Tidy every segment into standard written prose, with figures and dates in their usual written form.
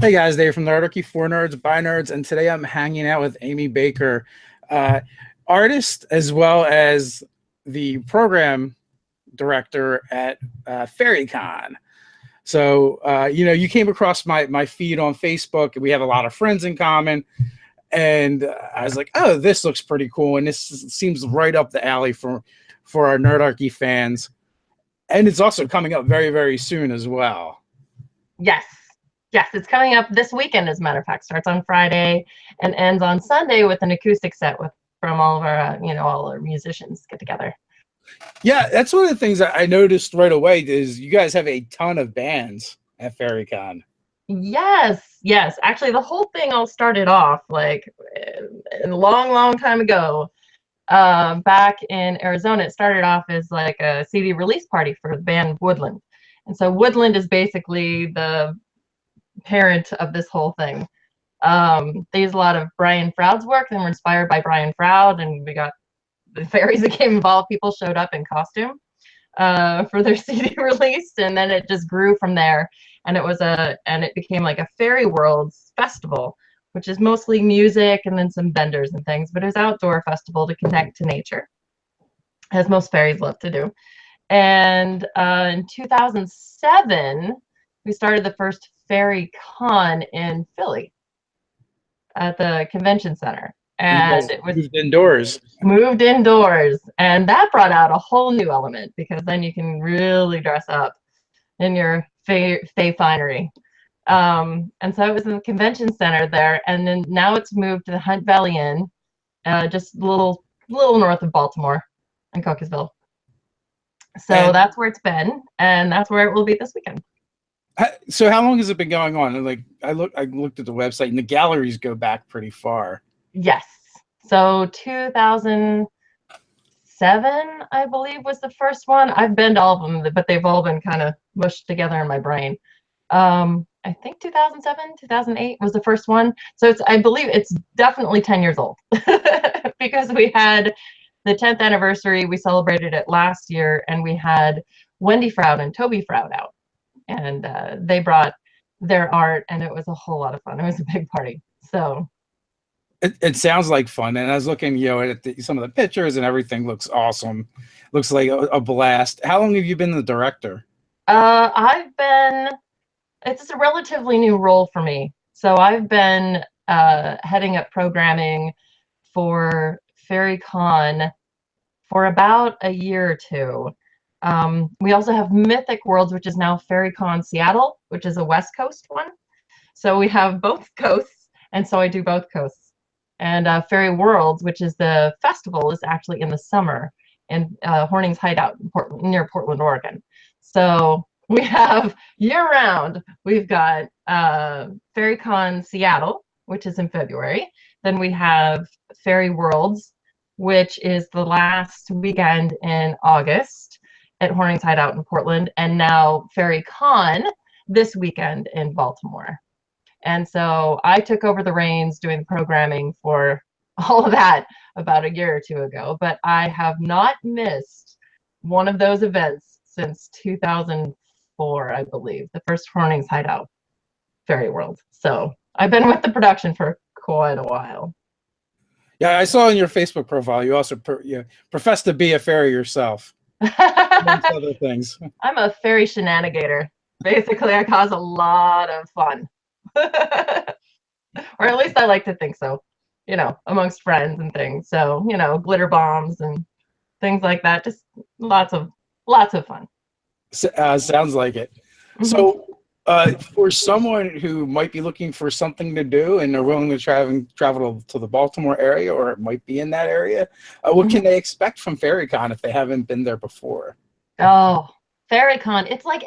Hey guys, Dave from Nerdarchy, for nerds, by nerds, and today I'm hanging out with Amy Baker, uh, artist as well as the program director at FaerieCon. So, you came across my feed on Facebook, and we have a lot of friends in common. And I was like, oh, this looks pretty cool, and this seems right up the alley for our Nerdarchy fans. And it's also coming up very, very soon as well. Yes. Yes, it's coming up this weekend, as a matter of fact. Starts on Friday and ends on Sunday with an acoustic set from all of our, all our musicians get together. Yeah, that's one of the things that I noticed right away is you guys have a ton of bands at FaerieCon. Yes, yes. Actually, the whole thing all started off like a long, long time ago. Back in Arizona, it started off as like a CD release party for the band Woodland. And so Woodland is basically the parent of this whole thing. They use a lot of Brian Froud's work and were inspired by Brian Froud, and we got the fairies that came involved. People showed up in costume for their CD release, and then it just grew from there. And it became like a Faerieworlds festival, which is mostly music and then some vendors and things, but it was an outdoor festival to connect to nature, as most fairies love to do. And in 2007, we started the first FaerieCon in Philly at the convention center. And it was moved indoors. And that brought out a whole new element, because then you can really dress up in your fae finery. And so it was in the convention center there. And then now it's moved to the Hunt Valley Inn, just a little north of Baltimore and Cockeysville. So that's where it's been, and that's where it will be this weekend. So how long has it been going on? And like I looked at the website, and the galleries go back pretty far. Yes. So 2007, I believe, was the first one. I've been to all of them, but they've all been kind of mushed together in my brain. I think 2007, 2008 was the first one. So I believe it's definitely 10 years old because we had the 10th anniversary. We celebrated it last year, and we had Wendy Froud and Toby Froud out, and they brought their art, and it was a whole lot of fun. It was a big party. So it sounds like fun. And I was looking, at some of the pictures, and everything looks awesome. Looks like a blast. How long have you been the director? It's a relatively new role for me. So I've been heading up programming for FaerieCon for about a year or two. We also have Mythic Worlds, which is now FaerieCon Seattle, which is a West Coast one. So we have both coasts, and so I do both coasts. And Faerieworlds, which is the festival, is actually in the summer in Horning's Hideout near Portland, Oregon. So we have year-round. We've got FaerieCon Seattle, which is in February. Then we have Faerieworlds, which is the last weekend in August at Horning's Hideout in Portland, and now FaerieCon this weekend in Baltimore. And so I took over the reins doing the programming for all of that about a year or two ago, but I have not missed one of those events since 2004, I believe, the first Horning's Hideout Faerieworld. So I've been with the production for quite a while. Yeah, I saw in your Facebook profile you also profess to be a fairy yourself, amongst other things. I'm a fairy shenanigator. Basically, I cause a lot of fun. Or at least I like to think so, amongst friends and things. So, glitter bombs and things like that. Just lots of fun. Sounds like it. Mm-hmm. So for someone who might be looking for something to do and are willing to travel to the Baltimore area, or it might be in that area, what can they expect from FaerieCon if they haven't been there before? Oh, FaerieCon, it's like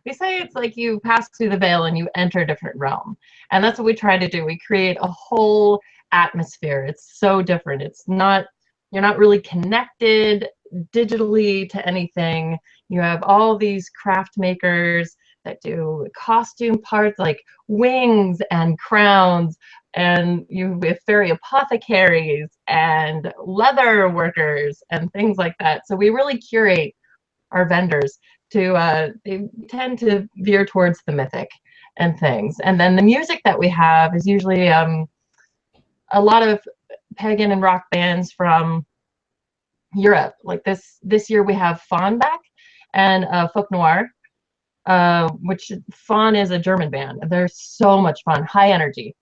we say it's like you pass through the veil and you enter a different realm. And that's what we try to do. We create a whole atmosphere. It's so different. You're not really connected digitally to anything. You have all these craft makers that do costume parts like wings and crowns, and you have fairy apothecaries and leather workers and things like that. So we really curate our vendors they tend to veer towards the mythic and things. And then the music that we have is usually a lot of pagan and rock bands from Europe. Like this year we have Faun back and Folk Noir, which Faun is a German band. They're so much fun, high energy,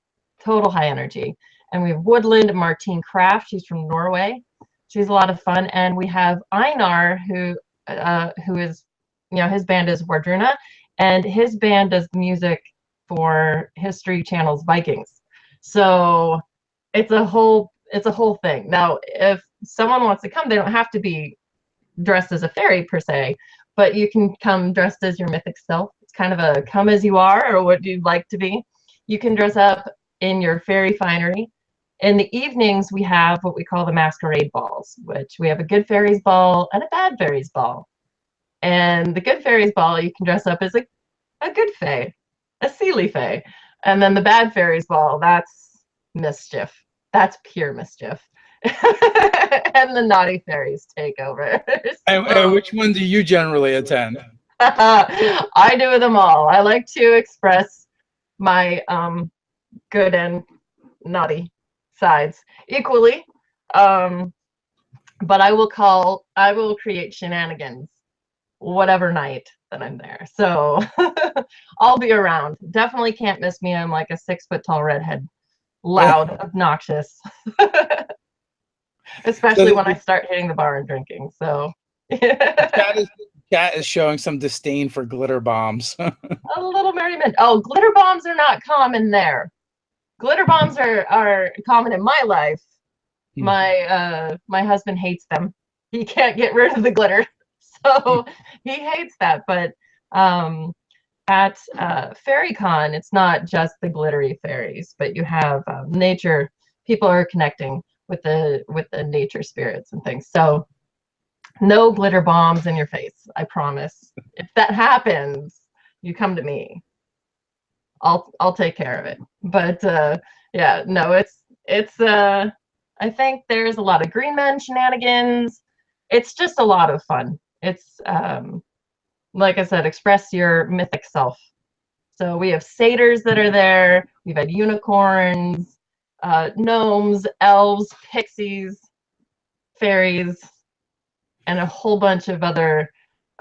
total high energy. And we have Woodland and Martine Kraft. She's from Norway. She's a lot of fun. And we have Einar, who is, his band is Wardruna, and his band does the music for History Channel's Vikings. So it's a whole thing. Now, if someone wants to come, they don't have to be dressed as a fairy per se, but you can come dressed as your mythic self. It's kind of a come as you are, or what you'd like to be. You can dress up in your fairy finery. In the evenings, we have what we call the masquerade balls, which we have a good fairies ball and a bad fairies ball. And the good fairies ball, you can dress up as a good fae, a Seelie fae. And then the bad fairies ball, that's mischief. That's pure mischief. And the naughty fairies take over. And which one do you generally attend? I do them all. I like to express my good and naughty sides equally, but I will create shenanigans whatever night that I'm there. So I'll be around. Definitely can't miss me. I'm like a 6 foot tall redhead, loud, obnoxious, especially when I start hitting the bar and drinking. So Cat is showing some disdain for glitter bombs. a little merriment. Oh, glitter bombs are not common there. Glitter bombs are common in my life. My husband hates them. He can't get rid of the glitter, so he hates that. But at FaerieCon, it's not just the glittery fairies, but you have nature. People are connecting with the nature spirits and things. So no glitter bombs in your face, I promise. If that happens, you come to me. I'll take care of it. But yeah, no, it's I think there's a lot of green men shenanigans. It's just a lot of fun. It's like I said, express your mythic self. So we have satyrs that are there. We've had unicorns, gnomes, elves, pixies, fairies, and a whole bunch of other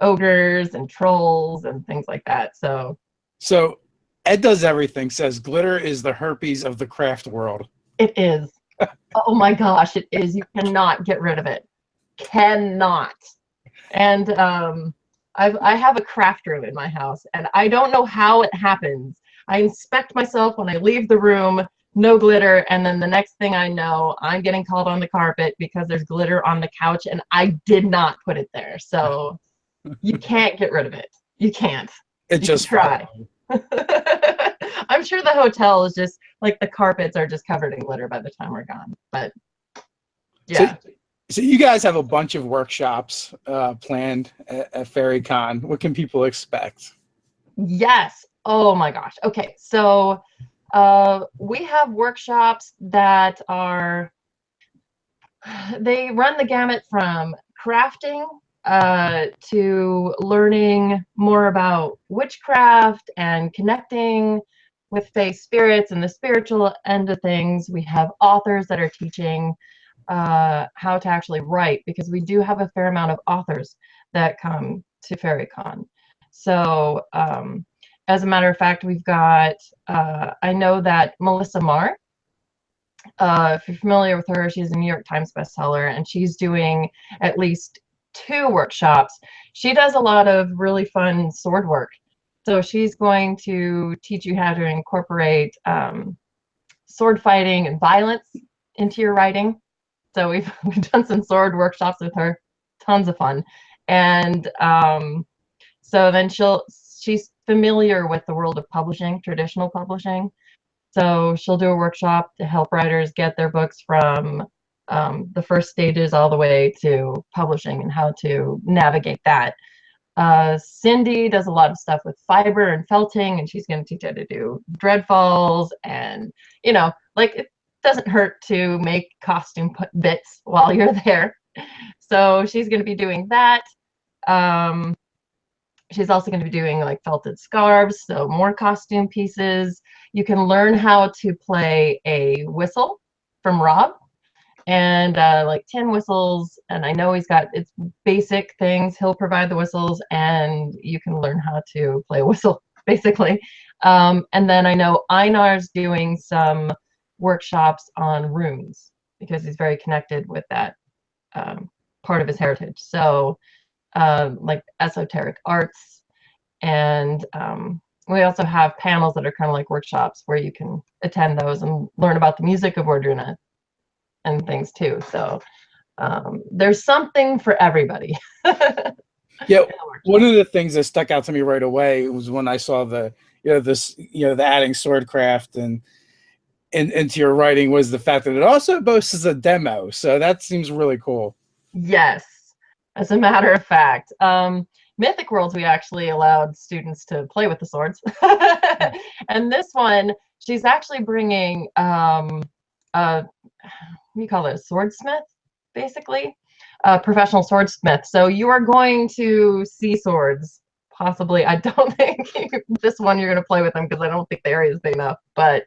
ogres and trolls and things like that. So Ed does everything, says glitter is the herpes of the craft world. It is. Oh my gosh, it is. You cannot get rid of it. Cannot. And I have a craft room in my house, and I don't know how it happens. I inspect myself when I leave the room, no glitter, and then the next thing I know, I'm getting called on the carpet because there's glitter on the couch, and I did not put it there. So you can't get rid of it. You can't. It just try. I'm sure the hotel is just like the carpets are just covered in glitter by the time we're gone. But yeah. So you guys have a bunch of workshops planned at FaerieCon. What can people expect? Yes. Oh my gosh. Okay. So we have workshops that they run the gamut from crafting to learning more about witchcraft and connecting with fae spirits and the spiritual end of things. We have authors that are teaching how to actually write, because we do have a fair amount of authors that come to FaerieCon. So as a matter of fact, we've got, I know that Melissa Marr, if you're familiar with her, she's a New York Times bestseller, and she's doing at least 2 workshops. She does a lot of really fun sword work. So she's going to teach you how to incorporate sword fighting and violence into your writing. So we've done some sword workshops with her, tons of fun. And so then she's familiar with the world of publishing, traditional publishing. So she'll do a workshop to help writers get their books from the first stages all the way to publishing and how to navigate that. Cindy does a lot of stuff with fiber and felting, and she's going to teach you how to do dreadfalls, and like it doesn't hurt to make costume bits while you're there. So she's going to be doing that. she's also going to be doing like felted scarves, so more costume pieces. You can learn how to play a whistle from Rob, and like 10 whistles. And I know he's got it's basic things. He'll provide the whistles, and you can learn how to play a whistle basically. And then I know Einar's doing some workshops on runes because he's very connected with that part of his heritage. So like esoteric arts, and we also have panels that are kind of like workshops where you can attend those and learn about the music of Orduna and things too. So there's something for everybody. Yeah, one of the things that stuck out to me right away was when I saw the the adding swordcraft and into your writing was the fact that it also boasts a demo. So that seems really cool. Yes, as a matter of fact. Mythic Worlds, we actually allowed students to play with the swords. And this one, she's actually bringing, what do you call it, a swordsmith, basically? A professional swordsmith. So you are going to see swords, possibly. I don't think this one you're going to play with them because I don't think the area is big enough. But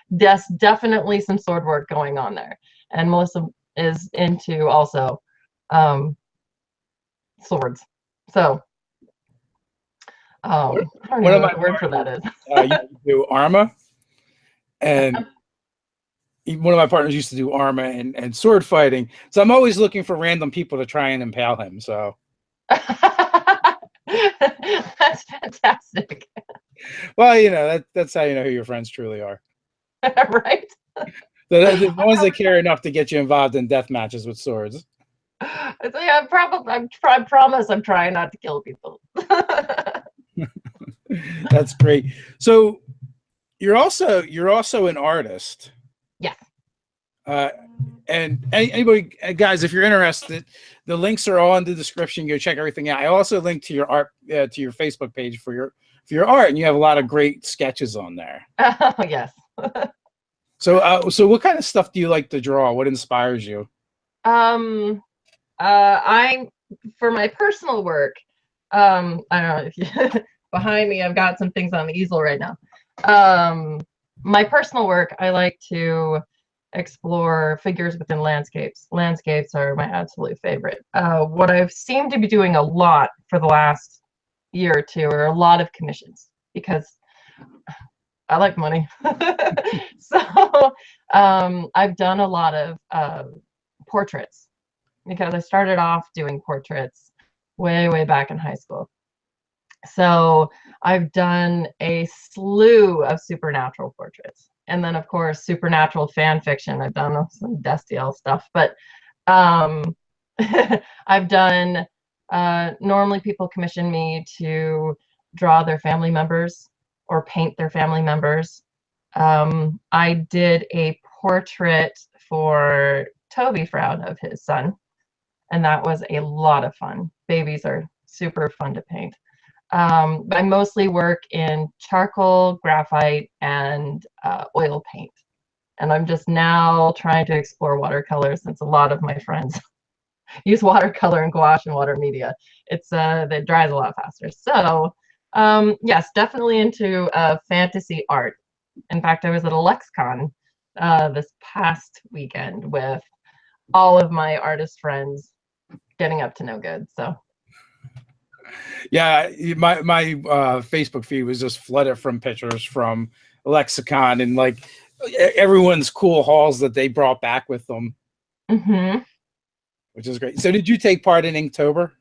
there's definitely some sword work going on there. And Melissa is into also swords. So I don't know what the word for that is. You do Arma, and one of my partners used to do Arma and sword fighting. So I'm always looking for random people to try and impale him. So that's fantastic. Well, that's how you know who your friends truly are. Right? The ones that care enough to get you involved in death matches with swords. So yeah, I promise I'm trying not to kill people. That's great. So you're also an artist. Yes. And anybody, guys, if you're interested, the links are all in the description. Go check everything out. I also linked to your art to your Facebook page for your art, and you have a lot of great sketches on there. Oh, yes. So what kind of stuff do you like to draw? What inspires you? For my personal work, I don't know if you behind me, I've got some things on the easel right now. My personal work, I like to explore figures within landscapes. Landscapes are my absolute favorite. What I've seemed to be doing a lot for the last year or two are a lot of commissions because I like money. So I've done a lot of portraits because I started off doing portraits way back in high school. So I've done a slew of supernatural portraits. And then, of course, supernatural fan fiction. I've done some Destiel stuff. But I've done, normally people commission me to draw their family members or paint their family members. I did a portrait for Toby Froud of his son. And that was a lot of fun. Babies are super fun to paint. I mostly work in charcoal, graphite, and oil paint. And I'm just now trying to explore watercolor since a lot of my friends use watercolor and gouache and water media. It dries a lot faster. So yes, definitely into fantasy art. In fact, I was at a LexCon this past weekend with all of my artist friends getting up to no good. So yeah, my Facebook feed was just flooded from pictures from Lexicon and like everyone's cool hauls that they brought back with them, which is great. So did you take part in Inktober?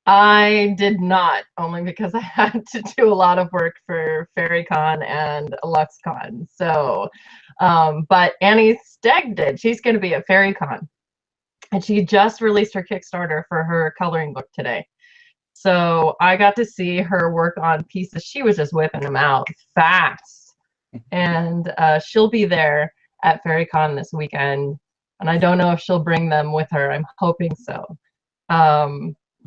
I did not, only because I had to do a lot of work for FaerieCon and LuxCon. So, but Annie Stegg did. She's going to be at FaerieCon, and she just released her Kickstarter for her coloring book today. So I got to see her work on pieces. She was just whipping them out fast. And she'll be there at FaerieCon this weekend. And I don't know if she'll bring them with her. I'm hoping so.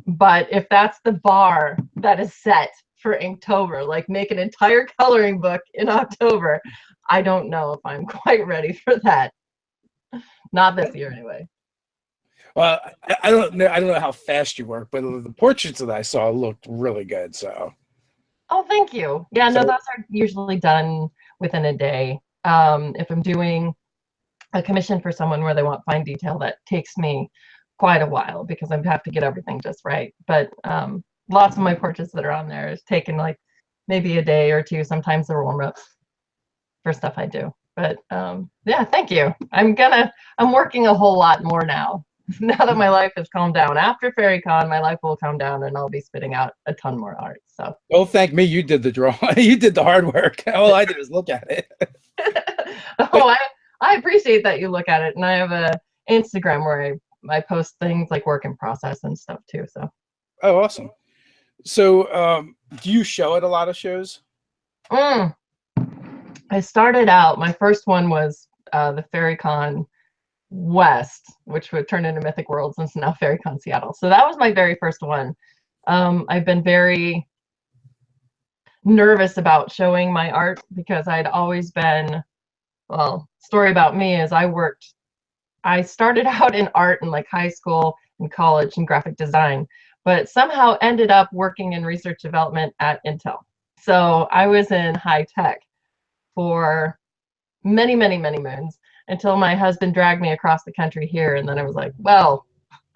But if that's the bar that is set for Inktober, like make an entire coloring book in October, I don't know if I'm quite ready for that. Not this year anyway. Well, I don't know. I don't know how fast you work, but the portraits that I saw looked really good. So, Oh, thank you. Yeah, no, so those are usually done within a day. If I'm doing a commission for someone where they want fine detail, that takes me quite a while because I have to get everything just right. But lots of my portraits that are on there is taken like maybe a day or two. Sometimes they're warm-ups for stuff I do. But yeah, thank you. I'm working a whole lot more now. Now that my life has calmed down. After FaerieCon, my life will calm down and I'll be spitting out a ton more art. So don't thank me. You did the draw. You did the hard work. All I did was look at it. oh, I appreciate that you look at it. And I have a Instagram where I post things like work in process and stuff too. So Oh, awesome. So, do you show at a lot of shows? I started out, my first one was the FaerieCon West, which would turn into Mythic Worlds, and it's now FaerieCon Seattle. So that was my very first one. I've been very nervous about showing my art because I'd always been, well, story about me is I started out in art in like high school and college and graphic design, but somehow ended up working in research development at Intel. So I was in high tech for many, many, many moons until my husband dragged me across the country here. And then I was like, well,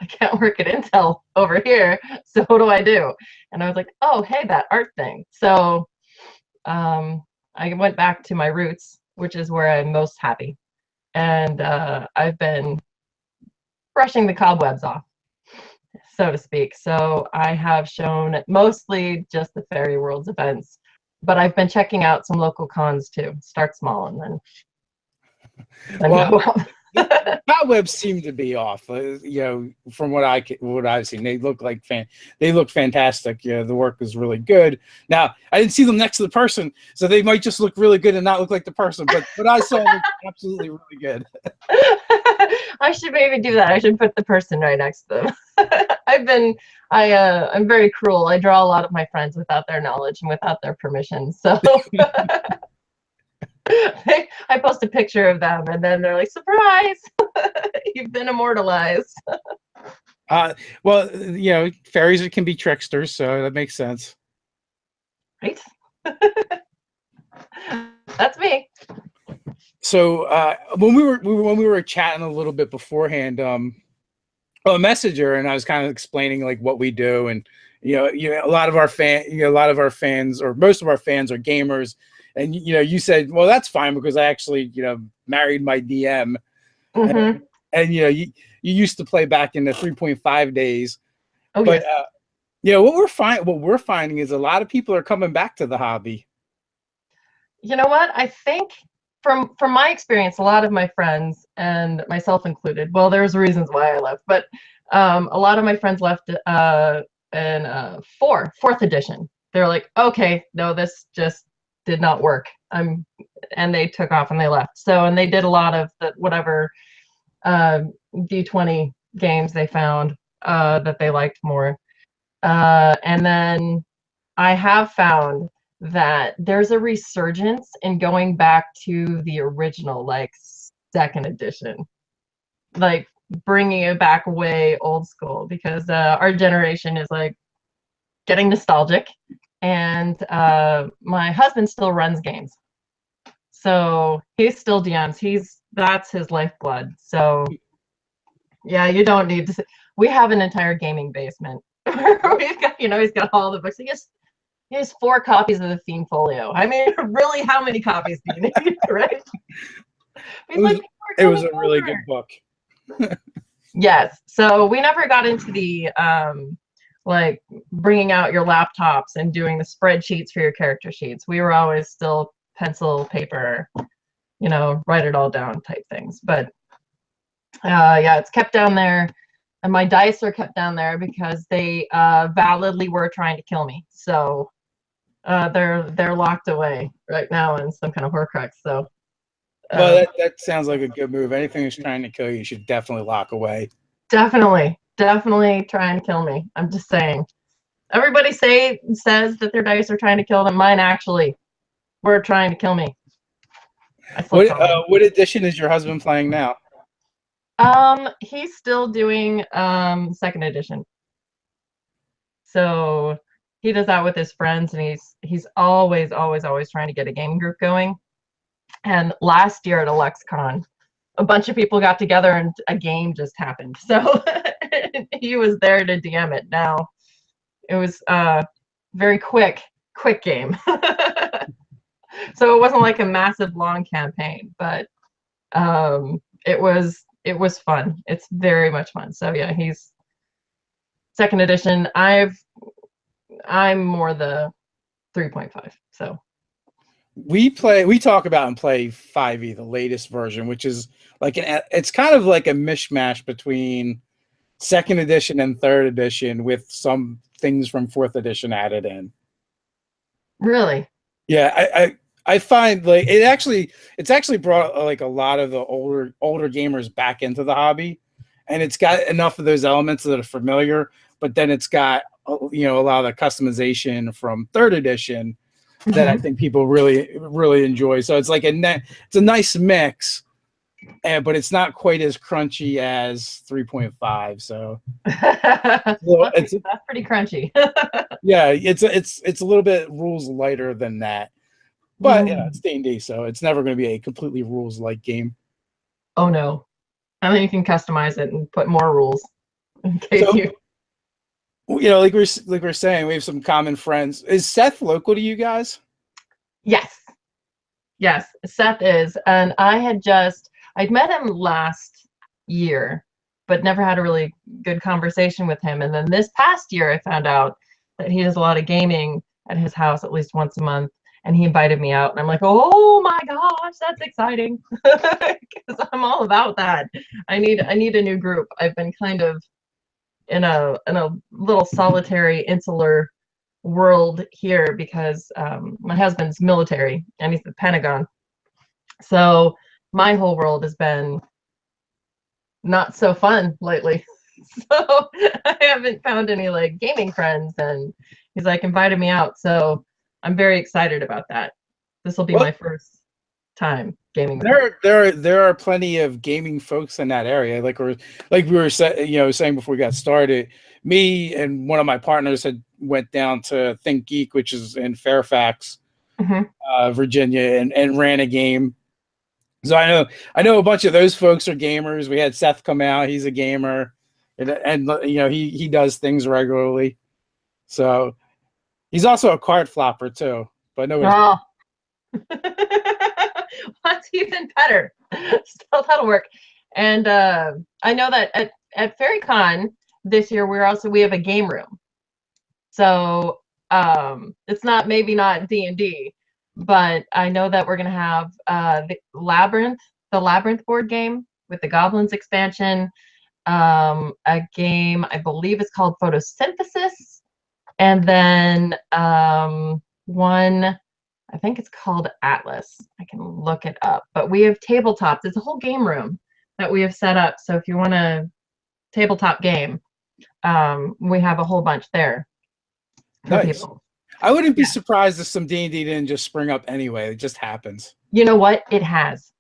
I can't work at Intel over here. So what do I do? And I was like, oh, hey, that art thing. So I went back to my roots, which is where I'm most happy. And I've been brushing the cobwebs off, so to speak. So I have shown mostly just the Faerieworlds events, but I've been checking out some local cons too. Start small and then Well, go up. the cobwebs seem to be off. From what I've seen, they look fantastic. Yeah, the work is really good. Now, I didn't see them next to the person, so they might just look really good and not look like the person. But what I saw looked absolutely really good. I should maybe do that. I should put the person right next to them. I'm very cruel. I draw a lot of my friends without their knowledge and without their permission. So I post a picture of them and then they're like, surprise, you've been immortalized. Well, fairies can be tricksters, so that makes sense. Right? That's me. So when we were chatting a little bit beforehand, a messenger, and I was kind of explaining like what we do, and a lot of our fans, or most of our fans, are gamers. And you said, well, that's fine because I actually married my DM, Mm-hmm. and you used to play back in the 3.5 days. Oh, but yes. what we're finding is a lot of people are coming back to the hobby. You know what? I think from my experience, a lot of my friends, and myself included, well, there's reasons why I left, but a lot of my friends left in fourth edition. They're like, okay, no, this just did not work. And they took off and they left. So, and they did a lot of the whatever D20 games they found that they liked more. And then I have found that there's a resurgence in going back to the original, like second edition, like bringing it back way old school, because our generation is like getting nostalgic, and my husband still runs games, so he still DMs. That's his lifeblood. So yeah, you don't need to. We have an entire gaming basement. We've got, he's got all the books. He has 4 copies of the Theme Folio. I mean, really, how many copies do you need, right? It was a really good book. Yes. So we never got into the like bringing out your laptops and doing the spreadsheets for your character sheets. We were always still pencil, paper, write it all down type things. But yeah, it's kept down there. And my dice are kept down there because they validly were trying to kill me. So they're locked away right now in some kind of Horcrux. So well, that sounds like a good move. Anything that's trying to kill you should definitely lock away. Definitely trying to kill me. I'm just saying. Everybody says that their dice are trying to kill them. Mine actually were trying to kill me. What edition is your husband playing now? He's still doing second edition. So he does that with his friends, and he's always trying to get a gaming group going. And last year at AlexCon, a bunch of people got together and a game just happened. So he was there to DM it. Now it was very quick game. So it wasn't like a massive long campaign, but it was fun. It's very much fun. So yeah, he's second edition. I'm more the 3.5. So we talk about and play 5e, the latest version, which is like it's kind of like a mishmash between second edition and third edition with some things from fourth edition added in. Really? Yeah, I find like it's actually brought like a lot of the older gamers back into the hobby, and it's got enough of those elements that are familiar, but then it's got a lot of the customization from third edition that I think people really enjoy. So it's like it's a nice mix, but it's not quite as crunchy as 3.5. So that's pretty crunchy. Yeah, it's a little bit rules lighter than that. But yeah, it's D&D, so it's never going to be a completely rules-like game. Oh no, I think you can customize it and put more rules in case like we're saying, we have some common friends. Is Seth local to you guys? Yes, Seth is, and I'd met him last year, but never had a really good conversation with him. And then this past year, I found out that he does a lot of gaming at his house at least once a month. And he invited me out, and I'm like, oh my gosh, that's exciting, because I'm all about that. I need a new group. I've been kind of in a little solitary, insular world here because my husband's military and he's the Pentagon. So my whole world has been not so fun lately. So I haven't found any like gaming friends, and he's like invited me out. So I'm very excited about that. This will be my first time gaming. There are plenty of gaming folks in that area. Like we were saying before we got started, me and one of my partners had went down to Think Geek, which is in Fairfax, Virginia, and ran a game. So I know a bunch of those folks are gamers. We had Seth come out; he's a gamer, and he does things regularly. So. He's also a card flopper too, but no. Oh. That's even better. Still, that'll work. And I know that at FaerieCon this year we have a game room. So it's maybe not D&D, but I know that we're gonna have the Labyrinth board game with the Goblins expansion. A game I believe is called Photosynthesis. And then one, I think it's called Atlas. I can look it up. But we have tabletops. It's a whole game room that we have set up. So if you want a tabletop game, we have a whole bunch there. Nice. People. I wouldn't be surprised if some D&D didn't just spring up anyway. It just happens. You know what? It has.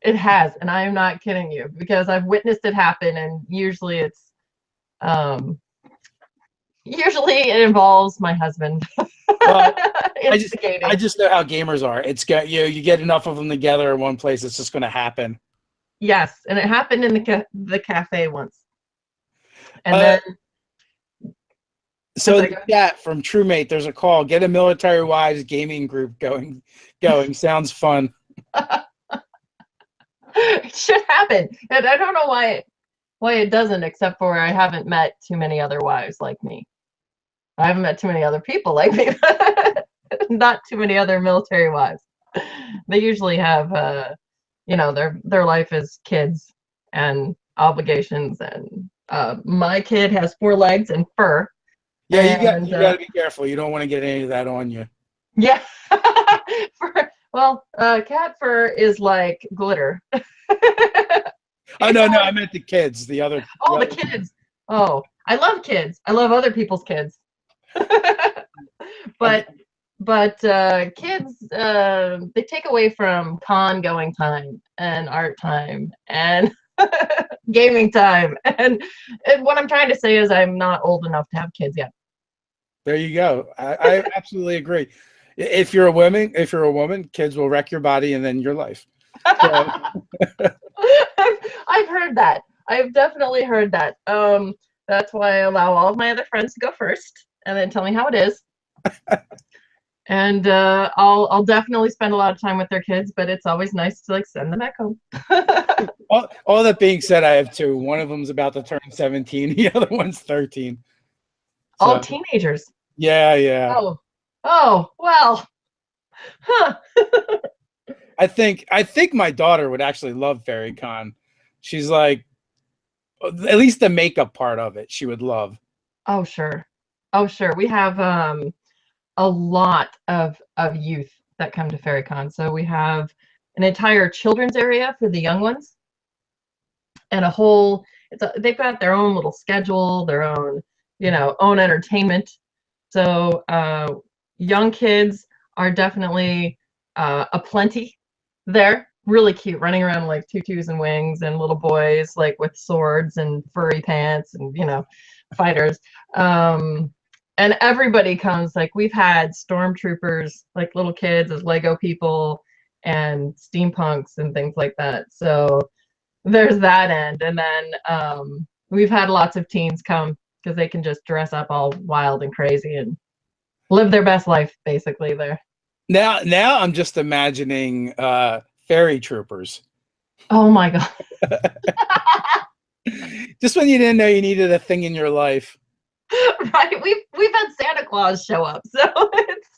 It has. And I am not kidding you, because I've witnessed it happen. And usually it's... Usually it involves my husband. Well, I just know how gamers are. It's you get enough of them together in one place, it's just going to happen. Yes, and it happened in the cafe once. And then so the chat from TrueMate, there's a call. Get a military wives gaming group going. Sounds fun. It should happen. And I don't know why it doesn't, except for I haven't met too many other wives like me. I haven't met too many other people like me. Not too many other military wives. They usually have their life is kids and obligations, and my kid has 4 legs and fur. Yeah, you gotta be careful. You don't want to get any of that on you. Yeah. Cat fur is like glitter. Oh no, I meant the kids. The kids. Oh, I love kids. I love other people's kids. but kids, they take away from con going time and art time, and gaming time. And what I'm trying to say is I'm not old enough to have kids yet. There you go. I absolutely agree. If you're a woman, kids will wreck your body and then your life. So, I've heard that. I've definitely heard that. That's why I allow all of my other friends to go first and then tell me how it is. And I'll definitely spend a lot of time with their kids, but it's always nice to like send them back home. all that being said, I have two. One of them's about to turn 17. The other one's 13. All teenagers. Yeah. Oh, well. Huh. I think my daughter would actually love FaerieCon. She's like, at least the makeup part of it, she would love. Oh, sure. Oh, sure. We have a lot of youth that come to FaerieCon. So we have an entire children's area for the young ones, and they've got their own little schedule, their own, own entertainment. So young kids are definitely aplenty there. Really cute, running around like tutus and wings, and little boys like with swords and furry pants and fighters. And everybody comes. Like we've had stormtroopers, like little kids as Lego people, and steampunks and things like that. So there's that end. And then we've had lots of teens come because they can just dress up all wild and crazy and live their best life basically there. Now I'm just imagining fairy troopers. Oh my god. Just when you didn't know you needed a thing in your life. Right. We've had Santa Claus show up, so it's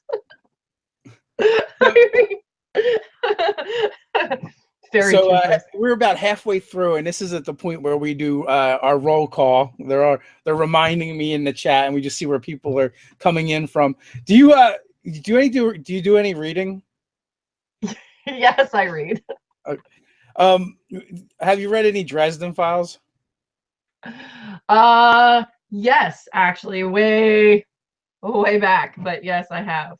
we're about halfway through, and this is at the point where we do our roll call. They're reminding me in the chat, and we just see where people are coming in from. Do you do any reading? Yes, I read. Have you read any Dresden Files? Yes, actually, way back, but yes, I have.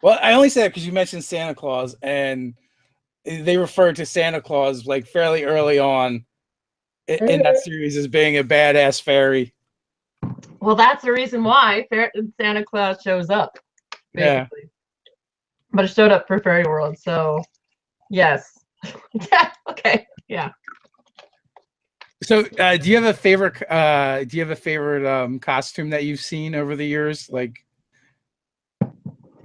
Well, I only say that because you mentioned Santa Claus, and they referred to Santa Claus like fairly early on in that series as being a badass fairy. Well, that's the reason why Santa Claus shows up, basically. Yeah. But it showed up for Faerieworlds, so yes. Yeah. Okay. Yeah. So, do you have a favorite? Costume that you've seen over the years? Like,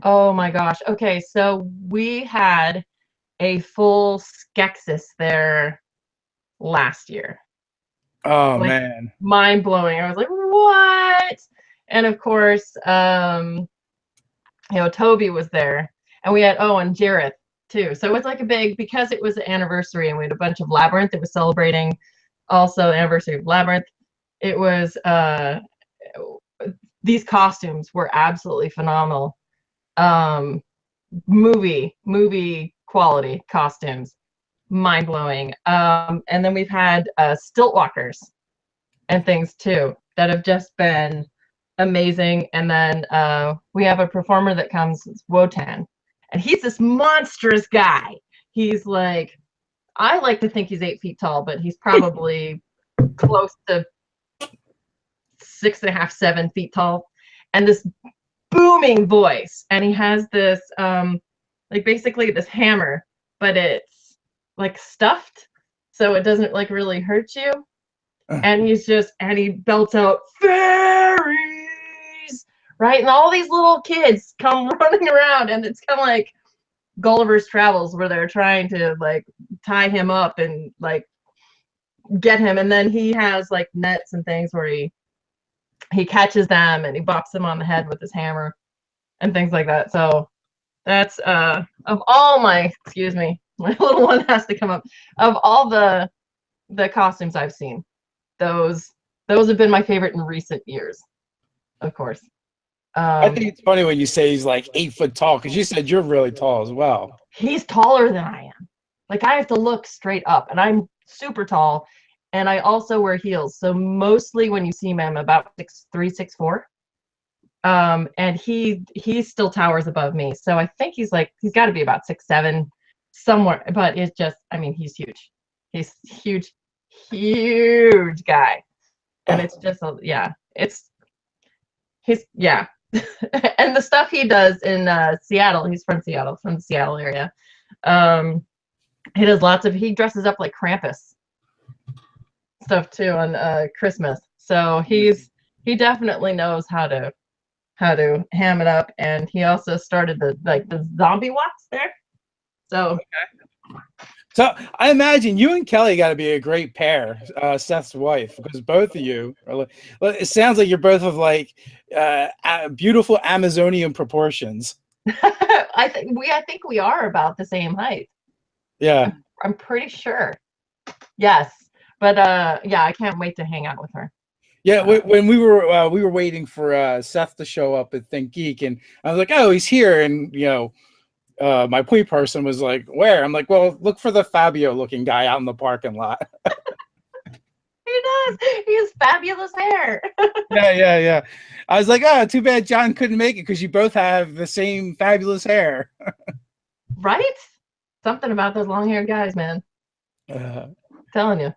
oh my gosh. Okay, so we had a full Skeksis there last year. Oh man, mind blowing! I was like, what? And of course, Toby was there, and we had and Jareth too. So it was like a big, because it was an anniversary, and we had a bunch of Labyrinth that was celebrating. Also, anniversary of Labyrinth. It was these costumes were absolutely phenomenal. Movie quality costumes, mind blowing. And then we've had stilt walkers and things too that have just been amazing. And then we have a performer that comes, Wotan, and he's this monstrous guy. He's like, I like to think he's 8 feet tall, but he's probably close to 6.5, 7 feet tall, and this booming voice. And he has this, basically this hammer, but it's like stuffed, so it doesn't like really hurt you. And he belts out fairies, right? And all these little kids come running around, and it's kind of like Gulliver's Travels, where they're trying to like tie him up and like get him, and then he has like nets and things where he catches them and he bops them on the head with his hammer and things like that. So that's of all my little one has to come up, of all the costumes I've seen, those have been my favorite in recent years, of course. I think it's funny when you say he's like 8 foot tall, because you said you're really tall as well. He's taller than I am. Like, I have to look straight up, and I'm super tall, and I also wear heels. So mostly when you see me, I'm about 6'3", 6'4". And he still towers above me. So I think he's got to be about 6'7", somewhere. But it's just, he's huge. He's huge. huge guy, and it's just yeah. And the stuff he does in Seattle, he's from Seattle, from the Seattle area. He does he dresses up like Krampus stuff too on Christmas. So he definitely knows how to ham it up, and he also started the zombie walks there. So So I imagine you and Kelly got to be a great pair, Seth's wife, because both of you are. It sounds like you're both of like beautiful Amazonian proportions. I think we are about the same height. Yeah, I'm pretty sure. Yes, but yeah, I can't wait to hang out with her. yeah. When we were waiting for Seth to show up at Think Geek, and I was like, oh, he's here, and my point person was like, where? I'm like, well, look for the Fabio looking guy out in the parking lot. He does. He has fabulous hair. Yeah. I was like, oh, too bad John couldn't make it because you both have the same fabulous hair. Right? Something about those long-haired guys, man. Telling you.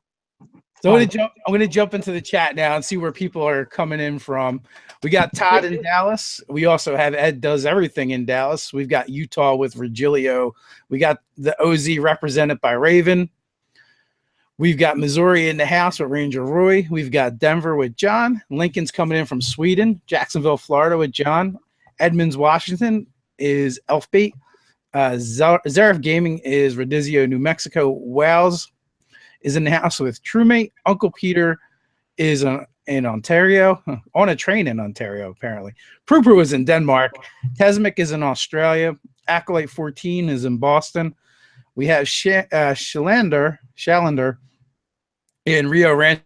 So I'm gonna jump into the chat now and see where people are coming in from. We got Todd in Dallas. We also have Ed Does Everything in Dallas. We've got Utah with Virgilio. We got the OZ represented by Raven. We've got Missouri in the house with Ranger Roy. We've got Denver with John. Lincoln's coming in from Sweden. Jacksonville, Florida with John. Edmonds, Washington is Elfbait. Zaref Gaming is Rodizio, New Mexico. Wales is in the house with Truemate. Uncle Peter is in Ontario, on a train in Ontario, apparently. Prupru is in Denmark. Tesmic is in Australia. Acolyte 14 is in Boston. We have Shalander in Rio Rancho.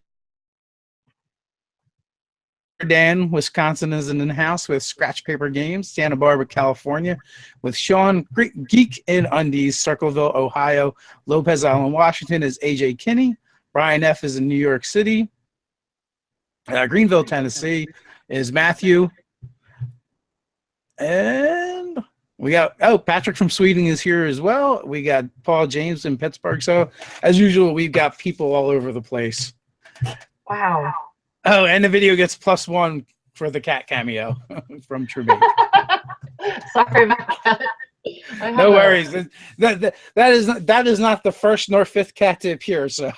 Dan, Wisconsin is in the house with Scratch Paper Games. Santa Barbara, California with Sean. Geek in Undies, Circleville, Ohio. Lopez Island, Washington is AJ Kinney. Brian F. is in New York City. Greenville, Tennessee is Matthew. And we got, Patrick from Sweden is here as well. We got Paul James in Pittsburgh. So as usual, we've got people all over the place. Wow. Oh, and the video gets +1 for the cat cameo from Truebait. Sorry about that. No worries. That is not the first nor fifth cat to appear. So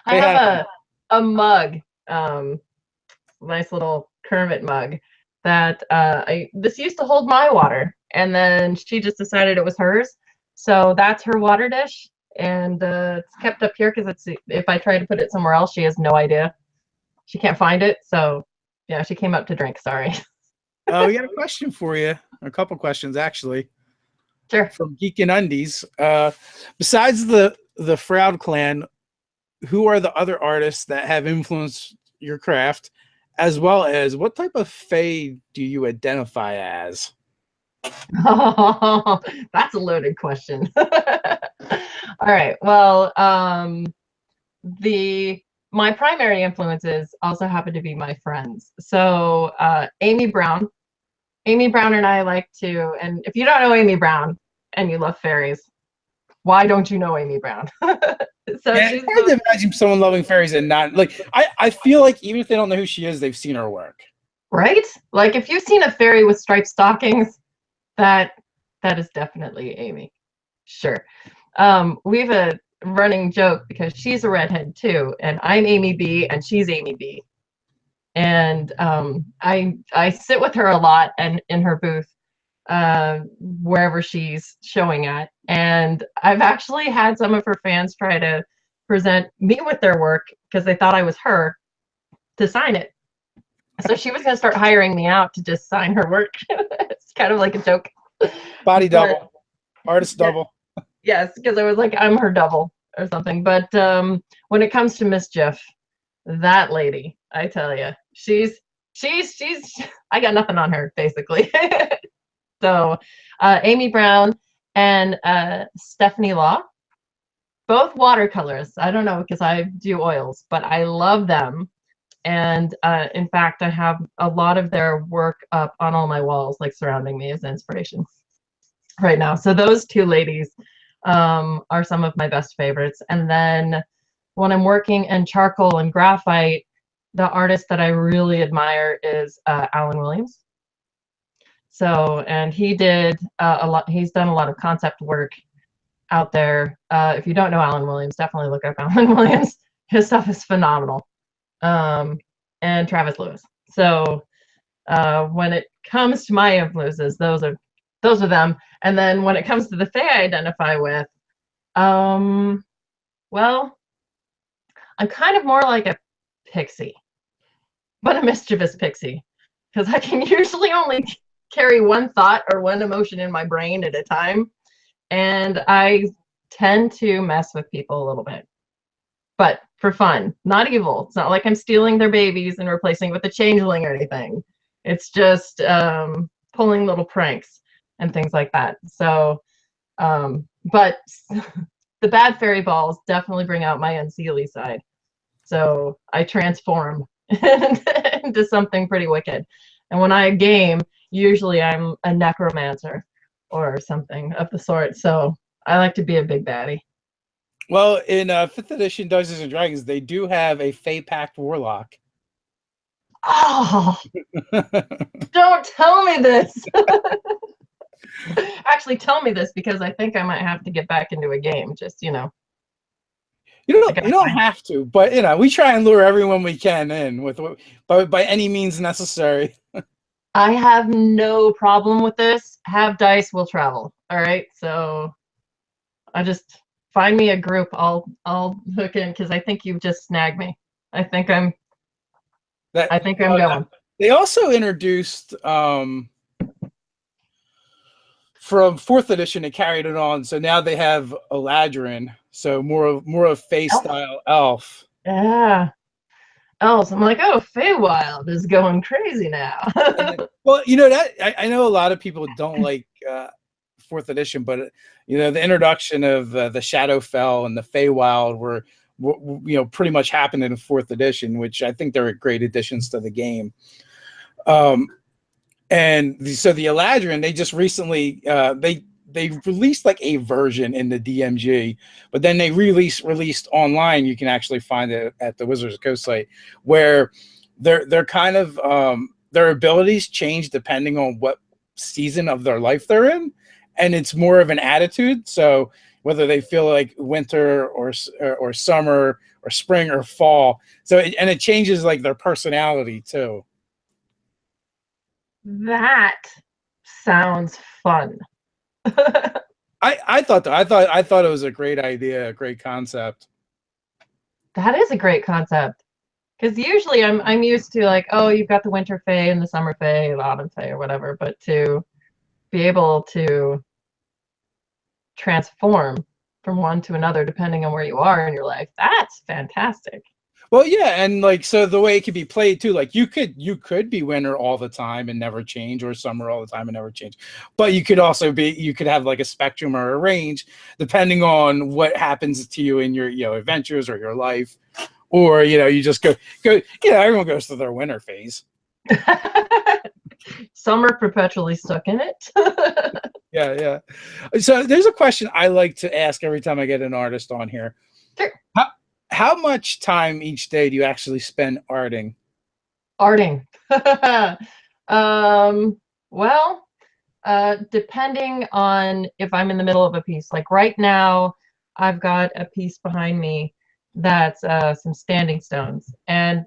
I have a mug, nice little Kermit mug that this used to hold my water, and then she just decided it was hers. So that's her water dish, and it's kept up here because if I try to put it somewhere else, she has no idea. She can't find it, so yeah, she came up to drink. Sorry. Oh, we got a question for you. A couple questions, actually. Sure. From Geek and Undies. Besides the Froud clan, who are the other artists that have influenced your craft, as well as what type of fae do you identify as? Oh, that's a loaded question. All right. Well, my primary influences also happen to be my friends. So Amy Brown and I like to, and if you don't know Amy Brown and you love fairies, why don't you know Amy Brown? So yeah, it's hard to imagine someone loving fairies and not like. I feel like even if they don't know who she is, they've seen her work. Right? Like if you've seen a fairy with striped stockings, that is definitely Amy. Sure. We have a running joke because she's a redhead too, and I'm Amy B and she's Amy B. And I sit with her a lot and in her booth, wherever she's showing at. And I've actually had some of her fans try to present me with their work because they thought I was her to sign it. So she was going to start hiring me out to just sign her work. It's kind of like a joke. Body double, artist double. Yes, because I was like, I'm her double or something. But when it comes to Mischief, that lady, I tell you, she's I got nothing on her basically. So Amy Brown and Stephanie Law, both watercolors. I don't know because I do oils, but I love them. And in fact, I have a lot of their work up on all my walls, like surrounding me as inspiration right now. So those two ladies are some of my best favorites. And then when I'm working in charcoal and graphite, the artist that I really admire is Alan Williams. So, and he did a lot. He's done a lot of concept work out there. If you don't know Alan Williams, definitely look up Alan Williams. His stuff is phenomenal. And Travis Lewis. So when it comes to my influences, those are them. And then when it comes to the Fae I identify with, well, I'm kind of more like a pixie, but a mischievous pixie, because I can usually only carry one thought or one emotion in my brain at a time, and I tend to mess with people a little bit, but for fun, not evil. It's not like I'm stealing their babies and replacing with a changeling or anything. It's just pulling little pranks and things like that. So, but the bad fairy balls definitely bring out my unseelie side. So I transform into something pretty wicked. And when I game, usually I'm a necromancer or something of the sort. So I like to be a big baddie. Well, in 5th edition Dungeons and Dragons, they do have a Fae Pact Warlock. Oh, don't tell me this. Actually, tell me this, because I think I might have to get back into a game. Just, you know. You don't have to, but we try and lure everyone we can in with by any means necessary. I have no problem with this. Have dice, will travel. All right, so I just find me a group. I'll hook in, because I think you've just snagged me. I think I'm going. They also introduced from 4th edition, it carried it on. So now they have Eladrin, so more of Fae style elf. Yeah. Elves. I'm like, oh, Feywild is going crazy now. Well, that I know a lot of people don't like 4th edition, but the introduction of the Shadowfell and the Feywild were pretty much happened in 4th edition, which I think they're great additions to the game. And so the Eladrin, they just recently they released like a version in the DMG, but then they released online. You can actually find it at the Wizards of the Coast site, where they're kind of their abilities change depending on what season of their life they're in, and it's more of an attitude. So whether they feel like winter or summer or spring or fall, so it changes like their personality too. That sounds fun. I thought it was a great idea, a great concept. That is a great concept, because usually I'm used to like, oh, you've got the winter fae and the summer fae, the autumn fae or whatever, but to be able to transform from one to another depending on where you are in your life, that's fantastic. Well, yeah, and like, so the way it could be played too, like you could be winter all the time and never change, or summer all the time and never change. But you could also you could have like a spectrum or a range depending on what happens to you in your adventures or your life, or you just go. Everyone goes through their winter phase. Some are perpetually stuck in it. Yeah. So there's a question I like to ask every time I get an artist on here. Sure. How much time each day do you actually spend arting? Well, depending on if I'm in the middle of a piece. Like right now, I've got a piece behind me that's some standing stones. And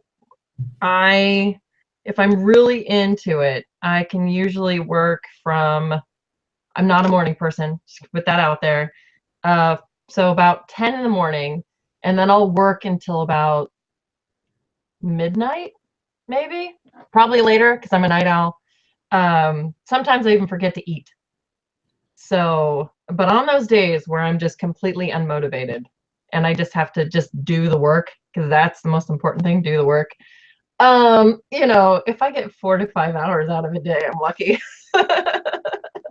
if I'm really into it, I can usually work from, I'm not a morning person, just put that out there. So about 10 in the morning, and then I'll work until about midnight, maybe, probably later, because I'm a night owl. Sometimes I even forget to eat. So, but on those days where I'm just completely unmotivated and I just have to just do the work, because that's the most important thing, do the work. If I get 4 to 5 hours out of a day, I'm lucky.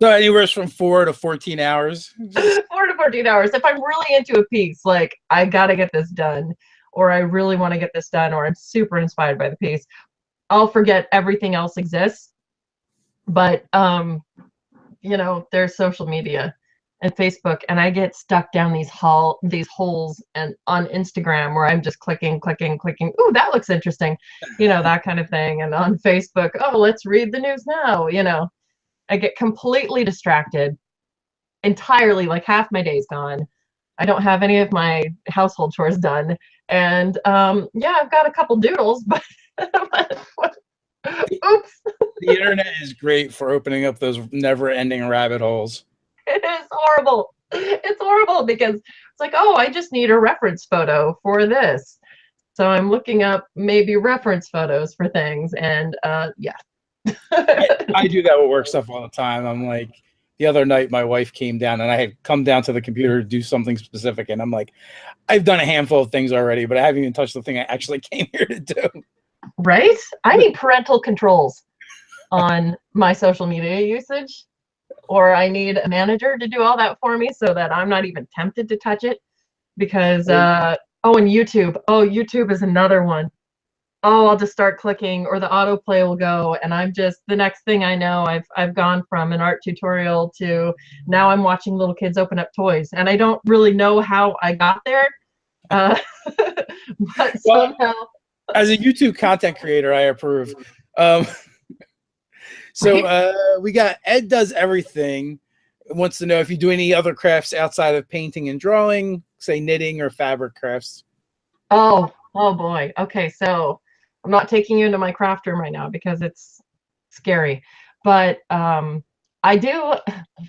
So anywhere from 4 to 14 hours. 4 to 14 hours. If I'm really into a piece, like I gotta get this done, or I really want to get this done, or I'm super inspired by the piece, I'll forget everything else exists. But there's social media, and Facebook, and I get stuck down these holes and on Instagram where I'm just clicking. Ooh, that looks interesting, that kind of thing. And on Facebook, oh, let's read the news now. I get completely distracted entirely. Like half my day's gone. I don't have any of my household chores done, and yeah, I've got a couple doodles, but oops. The internet is great for opening up those never-ending rabbit holes. It is horrible. It's horrible because it's like, oh, I just need a reference photo for this. So I'm looking up maybe reference photos for things, and yeah. I do that with work stuff all the time. I'm like, the other night my wife came down and I had come down to the computer to do something specific, and I'm like, I've done a handful of things already, but I haven't even touched the thing I actually came here to do. Right? I need parental controls on my social media usage, or I need a manager to do all that for me so that I'm not even tempted to touch it. Because and YouTube. Oh, YouTube is another one. Oh, I'll just start clicking, or the autoplay will go, and I'm just, the next thing I know, I've gone from an art tutorial to now I'm watching little kids open up toys, and I don't really know how I got there, but somehow. As a YouTube content creator, I approve. So we got Ed Does Everything. Wants to know if you do any other crafts outside of painting and drawing, say knitting or fabric crafts. Oh boy. Okay, so I'm not taking you into my craft room right now because it's scary, but I do,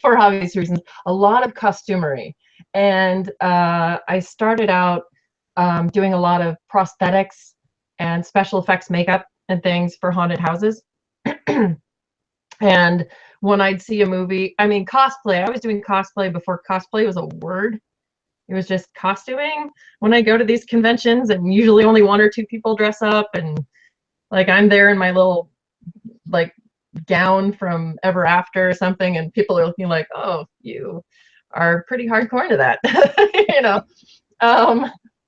for obvious reasons, a lot of costumery, and I started out doing a lot of prosthetics and special effects makeup and things for haunted houses. And when I'd see a movie, I mean, cosplay, I was doing cosplay before cosplay was a word. It was just costuming. When I go to these conventions, and usually only one or two people dress up, and like I'm there in my little like gown from Ever After or something, and people are looking like, oh, you are pretty hardcore into that.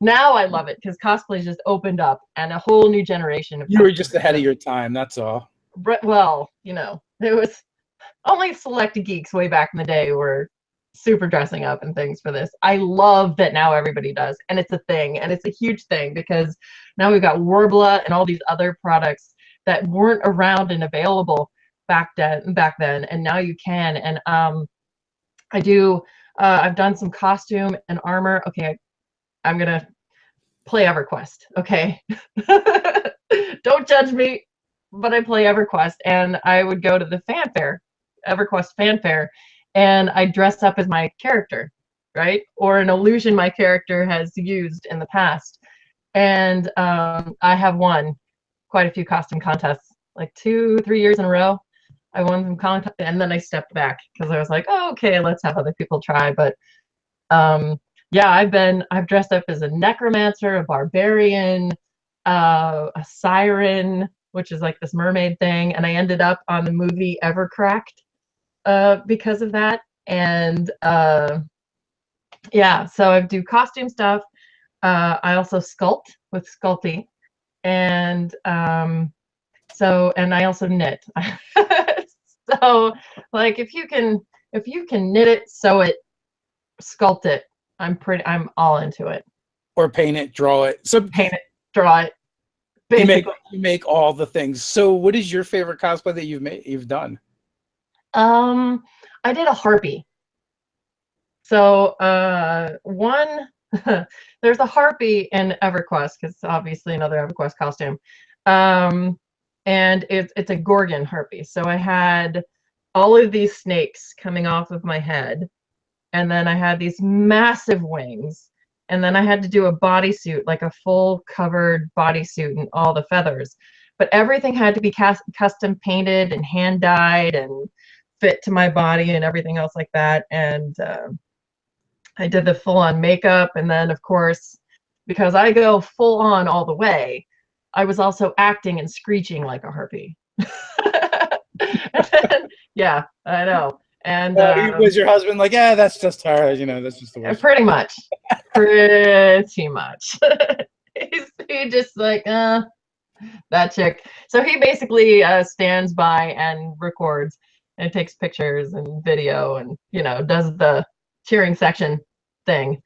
Now I love it because cosplay just opened up and a whole new generation of you were just ahead of your time, that's all. Well, it was only select geeks way back in the day were super dressing up and things for this. I love that now everybody does, and it's a thing, and it's a huge thing because now we've got Warbla and all these other products that weren't around and available back then, and now you can. And I do. I've done some costume and armor. Okay, I'm gonna play EverQuest. Okay, don't judge me, but I play EverQuest, and I would go to the fanfare, EverQuest fanfare, and I dress up as my character, right? Or an illusion my character has used in the past. And I have won quite a few costume contests, like 2-3 years in a row. I won some contests, and then I stepped back because I was like, oh, okay, let's have other people try. But yeah, I've dressed up as a necromancer, a barbarian, a siren, which is like this mermaid thing, and I ended up on the movie Evercracked because of that. And yeah, so I do costume stuff. I also sculpt with Sculpey, and and I also knit. So like if you can knit it, sew it, sculpt it, I'm all into it. Or paint it, draw it. So paint it, draw it. You make all the things. So what is your favorite cosplay that you've done? I did a harpy. So there's a harpy in EverQuest, because obviously another EverQuest costume. And it's a Gorgon harpy. So I had all of these snakes coming off of my head, and then I had these massive wings, and then I had to do a bodysuit, like a full covered bodysuit and all the feathers. But everything had to be custom painted and hand dyed and fit to my body and everything else like that. And I did the full on makeup. And then, of course, because I go full on all the way, I was also acting and screeching like a harpy. And then, yeah, I know. And was your husband like, yeah, that's just her, that's just the way. Pretty much. Pretty much. He just like, that chick. So he basically stands by and records and takes pictures and video and, does the cheering section thing.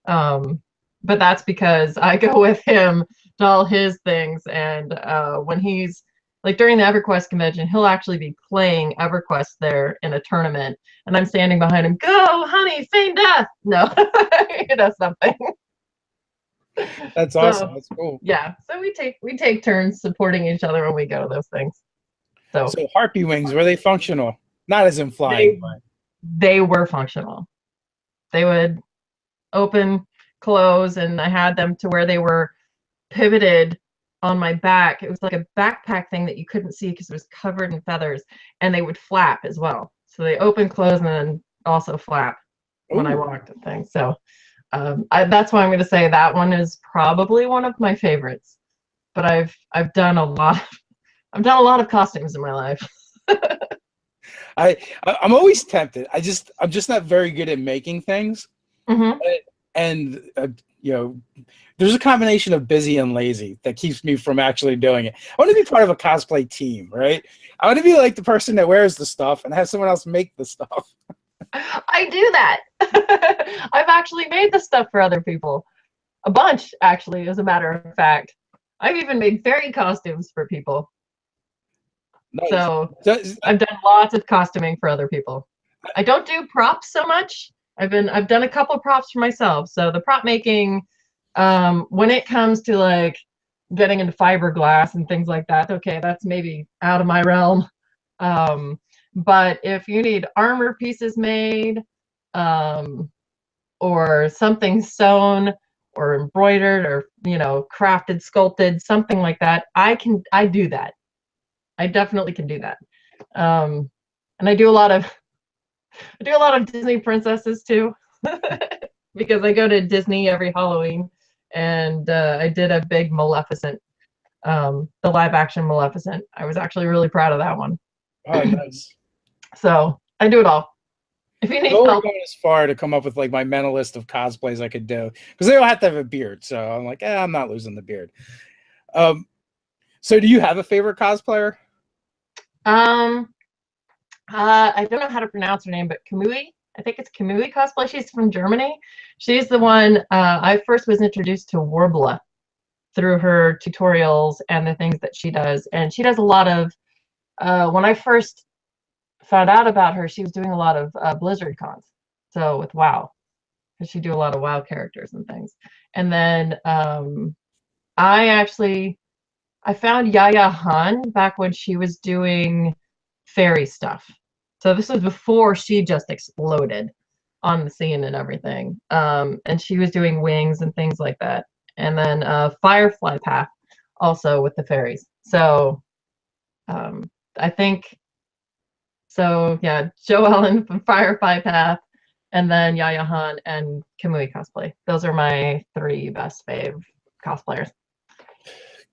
But that's because I go with him to all his things, and when he's like during the EverQuest convention, he'll actually be playing EverQuest there in a tournament, and I'm standing behind him. Go, honey, feign death. No, something. That's awesome. That's cool. Yeah, so we take turns supporting each other when we go to those things. So Harpy wings, were they functional? Not as in flying, but they were functional. They would open, close, and I had them to where they were pivoted on my back. It was like a backpack thing that you couldn't see because it was covered in feathers, and they would flap as well. So they open, close, and then also flap when I walked and things. So that's why I'm going to say that one is probably one of my favorites. But I've done a lot. I've done a lot of costumes in my life. I'm always tempted. I'm just not very good at making things. Mm-hmm. And there's a combination of busy and lazy that keeps me from actually doing it. I want to be part of a cosplay team, right? I want to be like the person that wears the stuff and have someone else make the stuff. I do that. I've actually made the stuff for other people. A bunch, actually, as a matter of fact. I've even made fairy costumes for people. Nice. So I've done lots of costuming for other people. I don't do props so much. I've done a couple props for myself. So the prop making, when it comes to like getting into fiberglass and things like that, okay, that's maybe out of my realm. But if you need armor pieces made, or something sewn or embroidered or crafted, sculpted, something like that, I do that. I definitely can do that. And I do a lot of Disney princesses too, because I go to Disney every Halloween, and I did a big Maleficent, the live action Maleficent. I was actually really proud of that one. Oh, nice. So I do it all. If you need help, going as far to come up with like my mental list of cosplays I could do, because they all have to have a beard. So I'm like, I'm not losing the beard. So do you have a favorite cosplayer? I don't know how to pronounce her name, but Kamui. I think it's Kamui Cosplay. She's from Germany. She's the one I first was introduced to Warbler through her tutorials and the things that she does. And she does a lot of, when I first found out about her, she was doing a lot of Blizzard cons. So with WoW, because she do a lot of WoW characters and things. And then I found Yaya Han back when she was doing fairy stuff. So this was before she just exploded on the scene and everything. And she was doing wings and things like that. And then Firefly Path also with the fairies. So I think, so yeah, Joe Ellen from Firefly Path, and then Yaya Han and Kamui Cosplay. Those are my 3 best fave cosplayers.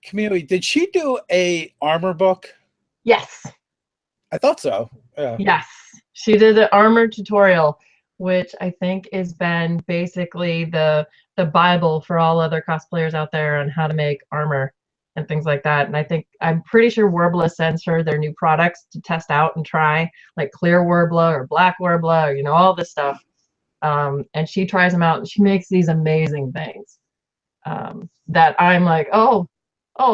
Kamui, did she do a armor book? Yes. I thought so. Yeah. Yes. She did an armor tutorial, which I think has been basically the Bible for all other cosplayers out there on how to make armor and things like that. And I'm pretty sure Warbler sends her their new products to test out and try, like clear Warbler or black Warbler, all this stuff. And she tries them out and she makes these amazing things that I'm like, oh,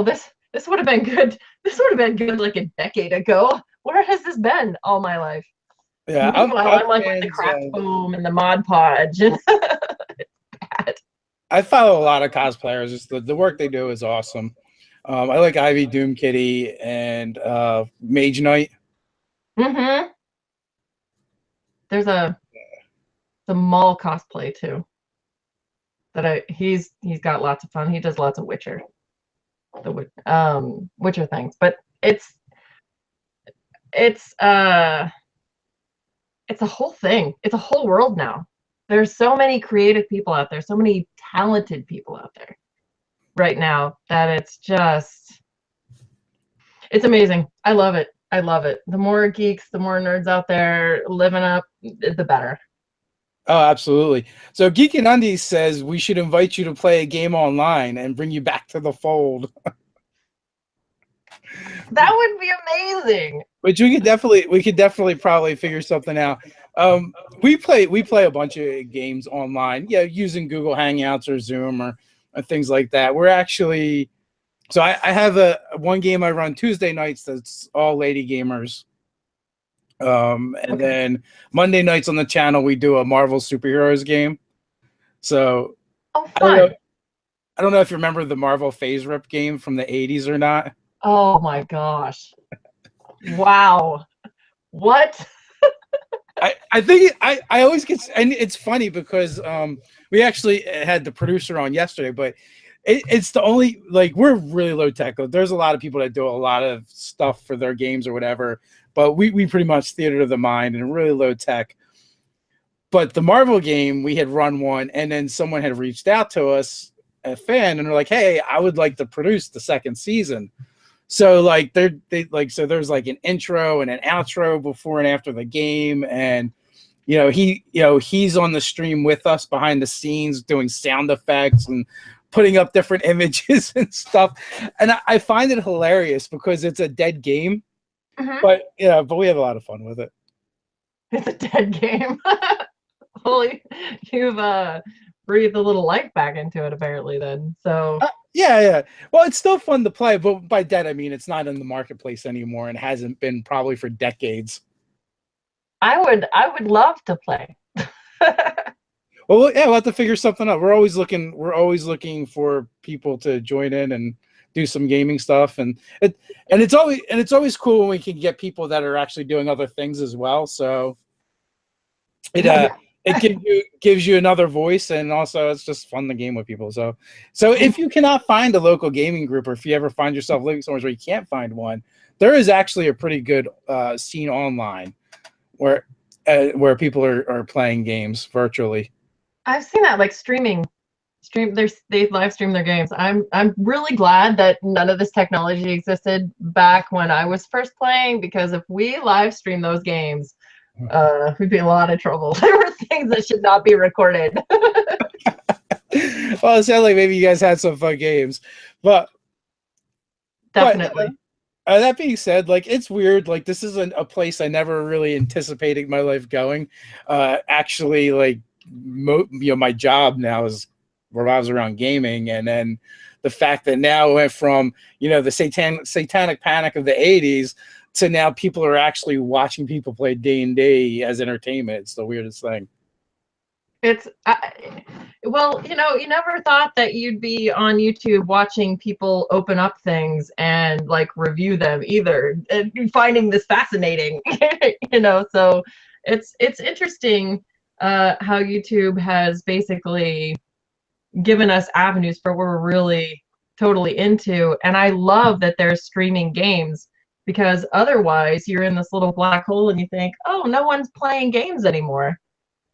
this would have been good. This would have been good like a decade ago. Where has this been all my life? Yeah, I'm like with the craft foam and the Mod Podge. It's bad. I follow a lot of cosplayers. Just the work they do is awesome. I like Ivy Doom Kitty and Mage Knight. Mm-hmm. There's the Maul cosplay too. He's got lots of fun. He does lots of Witcher things, but it's a whole thing. It's a whole world now. There's so many creative people out there, so many talented people out there right now that it's amazing. I love it. The more geeks, the more nerds out there living up, the better. Oh, absolutely. So Geek and Undies says we should invite you to play a game online and bring you back to the fold. That would be amazing. Which we could definitely probably figure something out. We play a bunch of games online, yeah, using Google Hangouts or Zoom or things like that. We're actually I have a one game I run Tuesday nights that's all lady gamers. And then Monday nights on the channel we do a Marvel superheroes game. So Oh, fun. I don't know if you remember the Marvel Phase Rip game from the 80s or not. Oh my gosh. Wow. What? I think I always get, and it's funny because we actually had the producer on yesterday, but it's the only, like, we're really low tech. There's a lot of people that do a lot of stuff for their games or whatever, but we pretty much theater of the mind and really low tech. But the Marvel game, we had run one, and then someone had reached out to us, a fan, and they're like, "Hey, I would like to produce the second season." So like so there's like an intro and an outro before and after the game, and he's on the stream with us behind the scenes doing sound effects and putting up different images and stuff. And I find it hilarious because it's a dead game, but we have a lot of fun with it. It's a dead game. Holy, you've breathed a little life back into it apparently then. So yeah. Well, it's still fun to play, but by dead I mean it's not in the marketplace anymore and hasn't been probably for decades. I would love to play. Well, yeah, we'll have to figure something out. We're always looking for people to join in and do some gaming stuff, and it's always cool when we can get people that are actually doing other things as well. So it gives you another voice, and also it's just fun to game with people. So if you cannot find a local gaming group, or if you ever find yourself living somewhere where you can't find one, there is actually a pretty good scene online where people are playing games virtually. I've seen that, like they live stream their games. I'm really glad that none of this technology existed back when I was first playing, because if we live stream those games, we'd be in a lot of trouble. There were things that should not be recorded. Well, it sounds like maybe you guys had some fun games, but definitely. That being said, like, it's weird. Like, this isn't a place I never really anticipated my life going. Actually, like, my job now is revolves around gaming, and then the fact that now it went from the satanic panic of the 80s to now people are actually watching people play D&D as entertainment. It's the weirdest thing. It's well, you never thought that you'd be on YouTube watching people open up things and like review them either, and finding this fascinating. So it's interesting how YouTube has basically given us avenues for what we're really totally into. And I love that they're streaming games, because otherwise you're in this little black hole and you think, oh, no one's playing games anymore.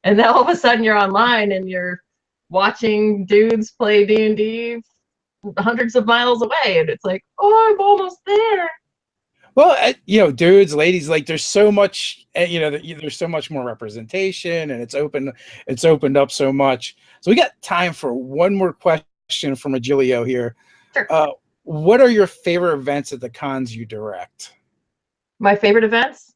And then all of a sudden you're online and you're watching dudes play D&D hundreds of miles away. And it's like, oh, I'm almost there. Well, dudes, ladies, like, there's so much, there's so much more representation, and it's opened up so much. So we got time for one more question from Agilio here. Sure. What are your favorite events at the cons you direct? My favorite events?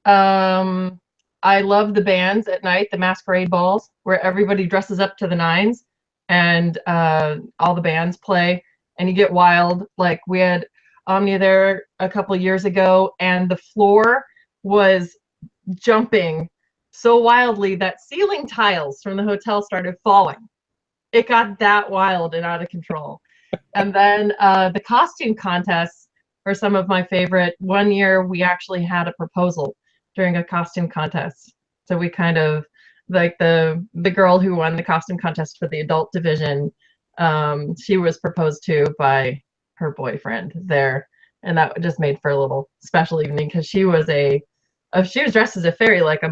I love the bands at night, the masquerade balls, where everybody dresses up to the nines and all the bands play and you get wild. Like, we had Omnia there a couple of years ago, and the floor was jumping so wildly that ceiling tiles from the hotel started falling. It got that wild and out of control. And then the costume contests are some of my favorite. One year we actually had a proposal during a costume contest. So we kind of, like, the girl who won the costume contest for the adult division, she was proposed to by her boyfriend there, and that just made for a little special evening, because she was dressed as a fairy, like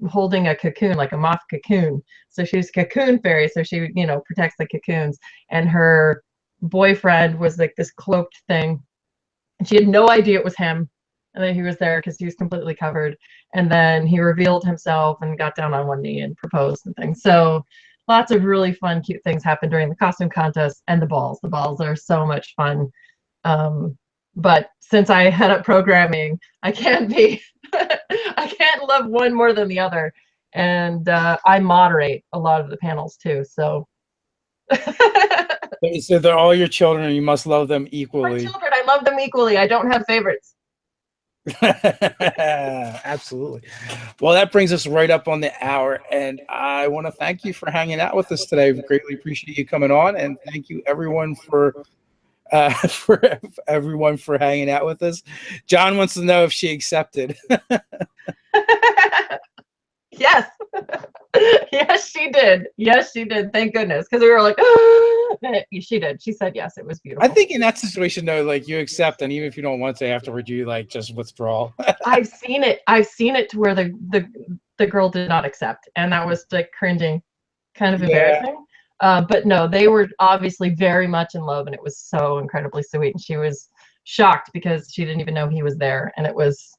holding a cocoon, like a moth cocoon. So she was a cocoon fairy, so she protects the cocoons, and her boyfriend was like this cloaked thing, and she had no idea it was him, and then he was there because he was completely covered, and then he revealed himself and got down on one knee and proposed and things. So lots of really fun, cute things happen during the costume contest. And the balls are so much fun. But since I head up programming, I can't love one more than the other. and I moderate a lot of the panels too. So So they're all your children, and you must love them my equally. children, I love them equally. I don't have favorites. Absolutely. Well, that brings us right up on the hour, and I want to thank you for hanging out with us today. Greatly appreciate you coming on, and thank you everyone for everyone for hanging out with us. John wants to know if she accepted. Yes. Yes, she did. Yes, she did. Thank goodness. Because we were like, she did. She said yes. It was beautiful. I think in that situation, though, like you accept, and even if you don't want to afterward, you like just withdraw. I've seen it. I've seen it to where the girl did not accept, and that was like cringing, kind of embarrassing. But no, they were obviously very much in love, and it was so incredibly sweet. And she was shocked because she didn't even know he was there, and it was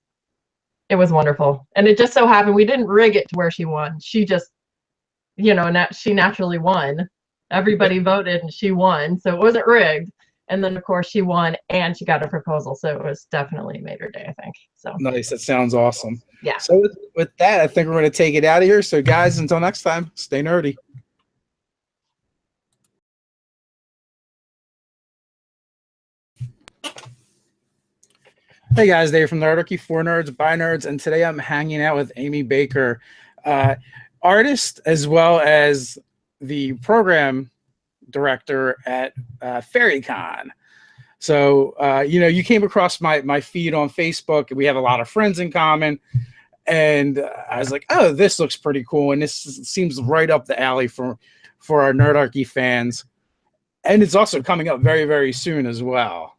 wonderful. And it just so happened we didn't rig it to where she won. She just, she naturally won. Everybody voted and she won, so it wasn't rigged. And then of course she won and she got a proposal, so it was definitely made her day, I think. So nice. That sounds awesome. Yeah. So with that, I think we're going to take it out of here. So guys, until next time, stay nerdy. Hey guys, Dave from Nerdarchy, for nerds, by nerds, and today I'm hanging out with Amy Baker, artist as well as the program director at FaerieCon. So you came across my feed on Facebook, and we have a lot of friends in common, and I was like, oh, this looks pretty cool, and this seems right up the alley for our Nerdarchy fans, and it's also coming up very, very soon as well.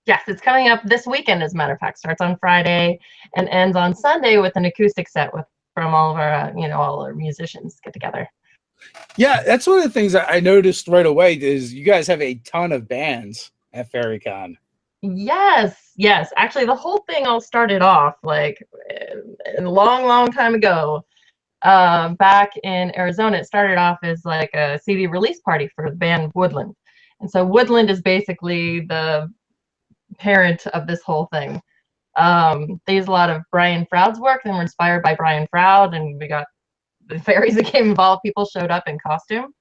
Yes, it's coming up this weekend, as a matter of fact. Starts on Friday and ends on Sunday with an acoustic set from all of our, all our musicians get together. Yeah, that's one of the things that I noticed right away is you guys have a ton of bands at FaerieCon. Yes. Actually, the whole thing all started off like a long time ago. Back in Arizona, it started off as like a CD release party for the band Woodland. And so Woodland is basically the parent of this whole thing. They use a lot of Brian Froud's work, and were inspired by Brian Froud, and we got the fairies that came involved. People showed up in costume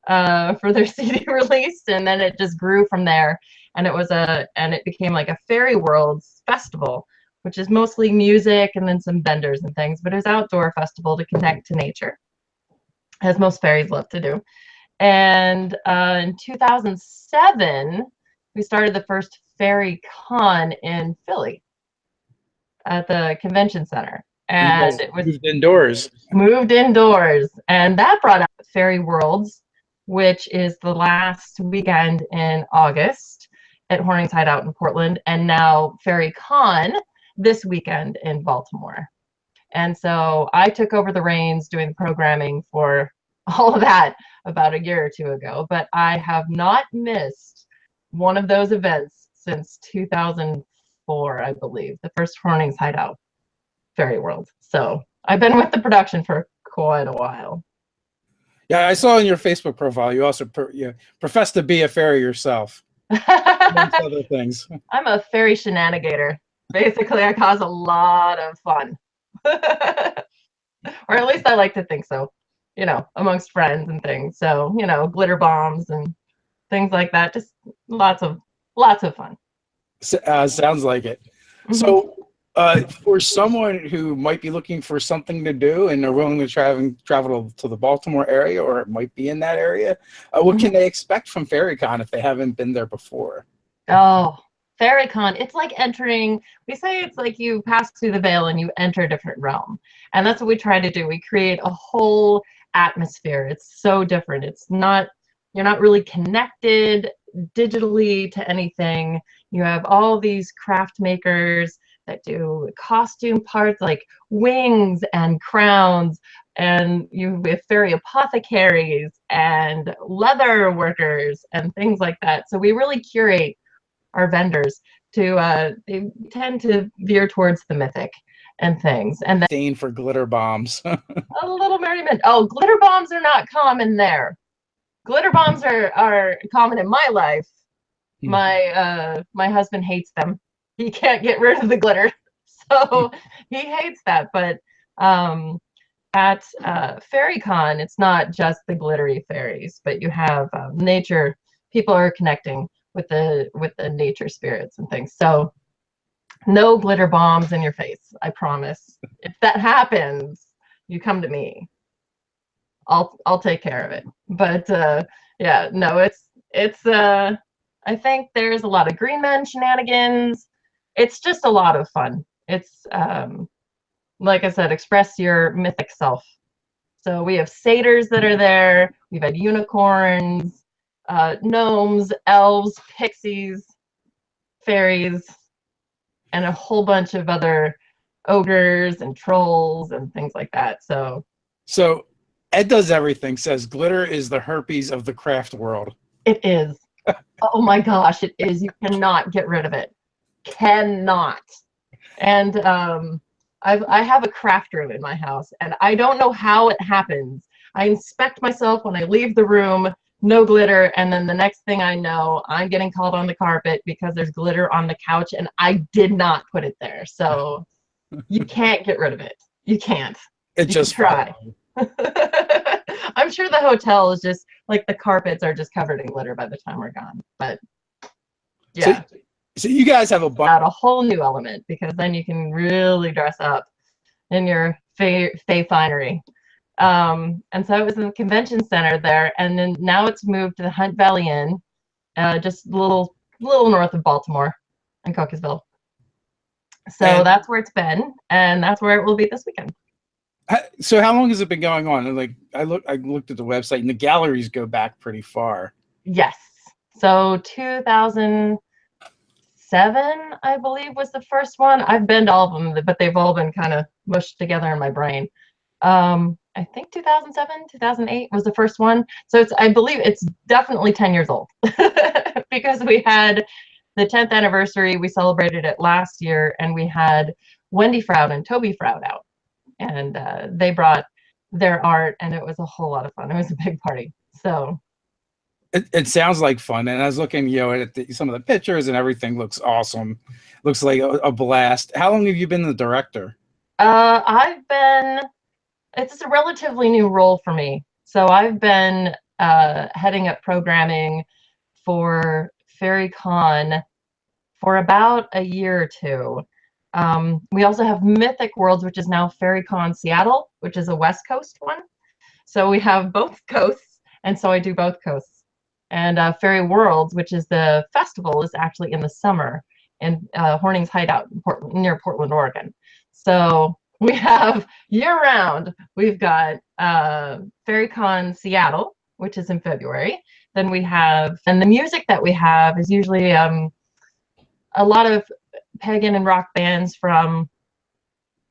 for their CD release, and then it just grew from there. And it became like a Faerieworlds festival, which is mostly music and then some vendors and things, but it's an outdoor festival to connect to nature, as most fairies love to do. And in 2007, we started the first FaerieCon in Philly at the convention center. And it was moved indoors. And that brought out Faerieworlds, which is the last weekend in August at Horning's Hideout in Portland. And now FaerieCon this weekend in Baltimore. And so I took over the reins doing the programming for all of that about a year or two ago. But I have not missed one of those events since 2004, I believe, the first Horning's Hideout Faerieworlds. So I've been with the production for quite a while. Yeah, I saw in your Facebook profile you also profess to be a fairy yourself, amongst other things. I'm a fairy shenanigator. Basically, I cause a lot of fun. Or at least I like to think so, amongst friends and things. So, glitter bombs and things like that. Just lots of fun. Sounds like it. Mm-hmm. So for someone who might be looking for something to do and are willing to travel to the Baltimore area, or it might be in that area, what can they expect from FaerieCon if they haven't been there before? Oh, FaerieCon, it's like we say it's like you pass through the veil and you enter a different realm. And that's what we try to do. We create a whole atmosphere. It's so different. You're not really connected digitally to anything. You have all these craft makers that do costume parts like wings and crowns, and you have fairy apothecaries and leather workers and things like that. So we really curate our vendors to they tend to veer towards the mythic and things. And then for glitter bombs. A little merriment. Oh, glitter bombs are not common there. Glitter bombs are common in my life. My husband hates them. He can't get rid of the glitter, so he hates that. But At FaerieCon, it's not just the glittery fairies, but you have nature. People are connecting with the nature spirits and things. So no glitter bombs in your face, I promise. If that happens, you come to me. I'll take care of it. But yeah, no, it's I think there's a lot of green men shenanigans. It's just a lot of fun. It's like I said, express your mythic self. So we have satyrs that are there. We've had unicorns, gnomes, elves, pixies, fairies, and a whole bunch of other ogres and trolls and things like that. So Ed does everything, says glitter is the herpes of the craft world. it is. Oh my gosh, it is. You cannot get rid of it. Cannot. And I have a craft room in my house, and I don't know how it happens. I inspect myself when I leave the room, no glitter, and then the next thing I know, I'm getting called on the carpet because there's glitter on the couch, and I did not put it there. So you can't get rid of it. You can't. It just try. I'm sure the hotel is just like the carpets are just covered in glitter by the time we're gone. But yeah. So you guys have a whole new element, because then you can really dress up in your Fae finery. And so it was in the convention center there, and then now it's moved to the Hunt Valley Inn, just a little north of Baltimore and Cockeysville. So that's where it's been, and that's where it will be this weekend. So how long has it been going on? Like I looked at the website, and the galleries go back pretty far. Yes. So 2007, I believe, was the first one. I've been to all of them, but they've all been kind of mushed together in my brain. I think 2007, 2008 was the first one. So I believe it's definitely 10 years old because we had the 10th anniversary. We celebrated it last year, and we had Wendy Froud and Toby Froud out, and they brought their art, and it was a whole lot of fun. It was a big party. So it sounds like fun. And I was looking, at some of the pictures, and everything looks awesome. Looks like a blast. How long have you been the director? It's a relatively new role for me. So I've been heading up programming for FaerieCon for about a year or two. We also have Mythic Worlds, which is now FaerieCon Seattle, which is a West Coast one. So we have both coasts, and so I do both coasts. And Faerieworlds, which is the festival, is actually in the summer in Horning's Hideout near Portland, Oregon. So we have year-round. We've got FaerieCon Seattle, which is in February. Then we have, and the music that we have is usually a lot of pagan and rock bands from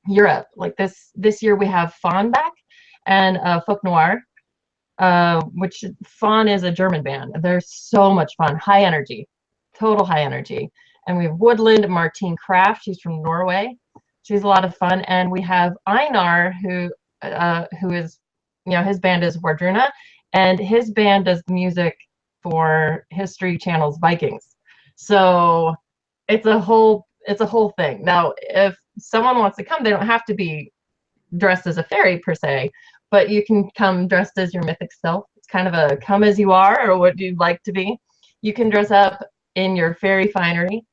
Europe. Like this year we have Faun back, and Folk Noir, which Faun is a German band. They're so much fun, high energy, total high energy. And we have Woodland and Martine Kraft. She's from Norway. She's a lot of fun. And we have Einar, who is, his band is Wardruna, and his band does the music for History Channel's Vikings. So it's a whole thing. Now, if someone wants to come, they don't have to be dressed as a fairy per se, but you can come dressed as your mythic self. It's kind of a come as you are, or what you'd like to be. You can dress up in your fairy finery.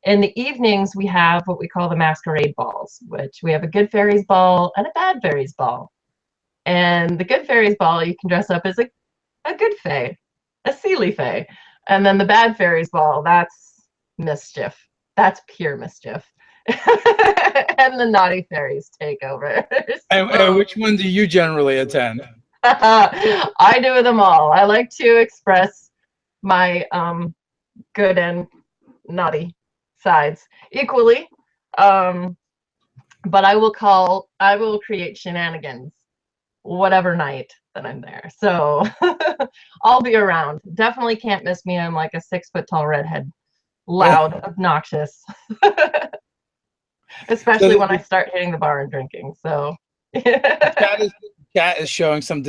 In the evenings, we have what we call the masquerade balls, which we have a good fairies ball and a bad fairies ball. And the good fairies ball, you can dress up as a good fae, a Seelie fae. And then the bad fairies ball, that's mischief. That's pure mischief. And the naughty fairies take over. And which one do you generally attend? I do them all. I like to express my good and naughty sides equally. But I will create shenanigans whatever night that I'm there. So I'll be around. Definitely can't miss me. I'm like a 6-foot-tall redhead. Loud, obnoxious. Especially when I start hitting the bar and drinking. So Chat is showing some